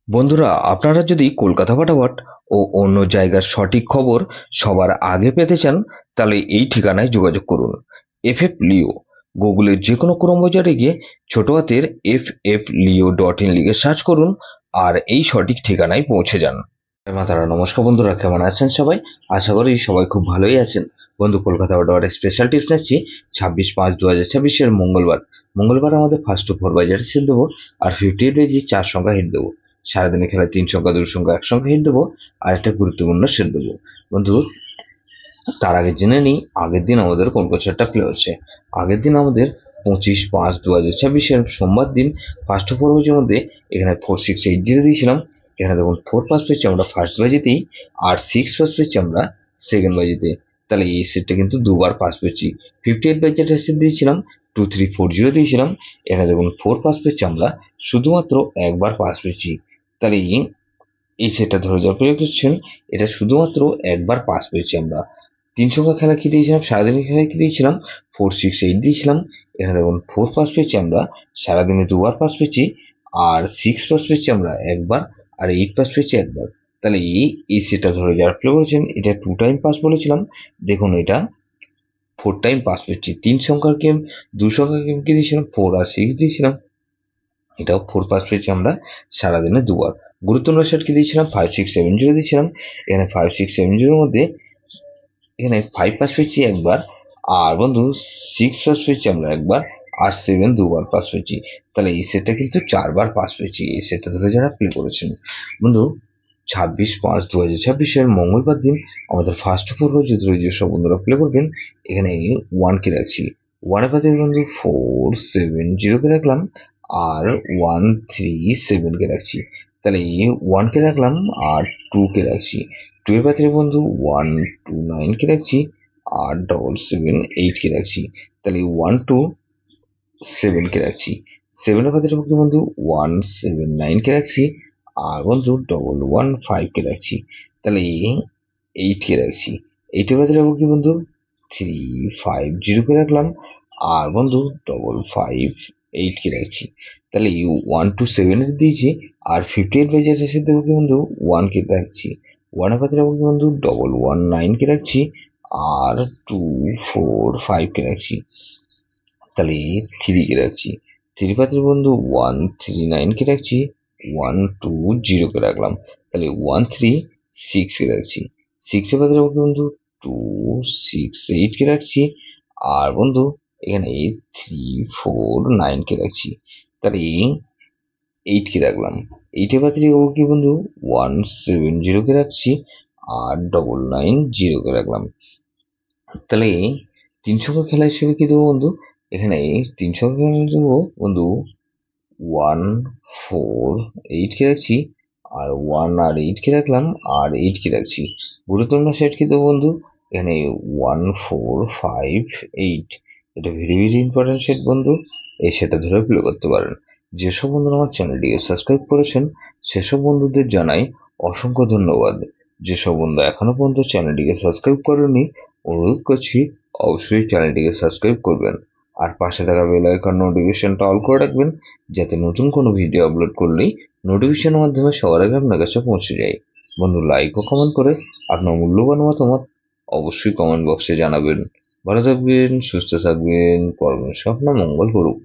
বন্ধুরা, আপনারা যদি কলকাতা ফাটাফাট ও অন্য জায়গার সঠিক খবর সবার আগে পেতে চান, তাহলে এই ঠিকানায় যোগাযোগ করুন। এফ লিও। গুগলের যে কোনো ক্রোম বাজারে গিয়ে ছোট হাতের FFLeo.in লিখে সার্চ করুন আর এই সঠিক ঠিকানায় পৌঁছে যান। মাতারা নমস্কার বন্ধুরা, কেমন আছেন সবাই? আশা করি সবাই খুব ভালোই আছেন। বন্ধু, কলকাতা ফাটাফাটের স্পেশাল টিপস আসছি 26/5/2026 মঙ্গলবার আমাদের ফার্স্ট টু ফোর বাজারে সেল দেবো আর 58 বেজি 4 সংখ্যা হিট দেবো। সারাদিনে খেলায় 3 সংখ্যা 2 সংখ্যা 1 সংখ্যা হিট দেবো আর একটা গুরুত্বপূর্ণ সেল দেবো। বন্ধু, তার আগে জেনে নিই আগের দিন আমাদের কোন কোচারটা প্লে হচ্ছে। আগের দিন আমাদের 25/5/2026 সোমবার দিন ফার্স্ট ফোর বাজের মধ্যে এখানে 4680 দিয়েছিলাম। এখানে দেখুন 4 পাস পেয়েছি আমরা ফার্স্ট বাজিতেই আর 6 পাস পেয়েছি আমরা সেকেন্ড বাজিতে। তাহলে এই সেটটা কিন্তু দুবার পাস পেয়েছি। 58 বাজেট সেট দিয়েছিলাম 2340 দিয়েছিলাম। এখানে দেখুন 4 পাস পেয়েছি আমরা শুধুমাত্র একবার পাস পেয়েছি। তাহলে এই সেটটা ধরে যাওয়ার প্রিয় কোশ্চেন, এটা শুধুমাত্র একবার পাস পেয়েছি আমরা। 3 সংখ্যা খেলা কি দিয়েছিলাম, সারাদিনের খেলা কি দিয়েছিলাম 468 দিয়েছিলাম। এখানে দেখুন 4 পাস পেয়েছি আমরা সারাদিনে দুবার পাস পেয়েছি আর 6 পাস পেয়েছি আমরা একবার আর 8 পাস পেয়েছি একবার। তাহলে এই সেটটা ধরে যাওয়ার প্লে করেছেন, এটা 2 টাইম পাস বলেছিলাম। দেখুন এটা 4 টাইম পাস পেয়েছি। 3 সংখ্যার গেম 2 সংখ্যার গেম কি দিয়েছিলাম 4 আর 6 দিয়েছিলাম। এটাও 4 পাস পেয়েছি আমরা সারাদিনে দুবার। গুরুত্বপূর্ণ সেট কি দিয়েছিলাম 5670 দিয়েছিলাম। এখানে 5670 এর মধ্যে এখানে 5 পাস পেয়েছি একবার আর বন্ধু 6 পাস পেয়েছি আমরা একবার আর 7 দুবার পাস পেয়েছি। তাহলে এই সেটটা কিন্তু 4 বার পাস পেয়েছি। এই সেটটা ধরে যারা প্লে করেছেন। বন্ধু, 26/5/2026 মঙ্গলবার দিন আমাদের ফার্স্ট ফোর যেসব বন্ধুরা প্লে করবেন, এখানে 1 কে রাখছি। 1 এর পাশে বন্ধু 470 কে রাখলাম আর 137 কে রাখছি। তাহলে 1 কে রাখলাম আর 2 কে রাখছি। 2 এর পাশে বন্ধু 129 কে রাখছি আর 778 কে রাখছি। তাহলে 127 কে রাখছি। 7 এর পাশে বন্ধু 179 কে রাখছি আর বন্ধু 115 কে রাখছি। তাহলে 8 কে রাখছি। 8 এর পাশে রাখবো কি বন্ধু 350 কে রাখলাম আর বন্ধু 558 কে রাখছি। তাহলে 127 এর দিয়েছি আর 58 বাই যেটা এসে দেবো কি বন্ধু 1 কে রাখছি। 1 এর পাশে রাখবো কি বন্ধু 119 কে রাখছি আর 245 কে রাখছি। তাহলে 3 কে রাখছি। 3 পাত্রের বন্ধু 139 কে রাখছি 120 কে রাখলাম। তাহলে 136 কে রাখছি। 6 এর পাত্রের বন্ধু 268 কে রাখছি আর বন্ধু এখানে 349 কে রাখছি। তাহলে 8 কে রাখলাম। 8 এর পাত্রে কি বন্ধু 170 কে রাখছি আর 990 কে রাখলাম। তাহলে 3 সংখ্যা খেলা হিসেবে কি দেবো বন্ধু, এখানে 3 সংখ্যা খেলা দেবো বন্ধু 148 কে রাখছি আর 1 আর 8 কে রাখলাম আর 8 কে রাখছি। গুরুত্বপূর্ণ সেট কি দেবো বন্ধু, এখানে 1458। এটা ভেরি ভেরি ইম্পর্টেন্ট সেট বন্ধু। এই সেটা ধরে প্লে করতে পারেন। যেসব বন্ধুরা আমার চ্যানেলটিকে সাবস্ক্রাইব করেছেন সেসব বন্ধুদের জানাই অসংখ্য ধন্যবাদ। যেসব বন্ধু এখনো পর্যন্ত চ্যানেলটিকে সাবস্ক্রাইব করেনি, অনুরোধ করছি অবশ্যই চ্যানেলটিকে সাবস্ক্রাইব করবেন আর পাশে থাকা বেল আইকন নোটিফিকেশনটা অল করে রাখবেন, যাতে নতুন কোনো ভিডিও আপলোড করলেই নোটিফিকেশনের মাধ্যমে সবার আগে আপনার কাছে পৌঁছে যায়। বন্ধু, লাইক ও কমেন্ট করে আপনার মূল্যবান মতামত অবশ্যই কমেন্ট বক্সে জানাবেন। ভালো থাকবেন, সুস্থ থাকবেন, কর্মের স্বপ্ন মঙ্গল করুক।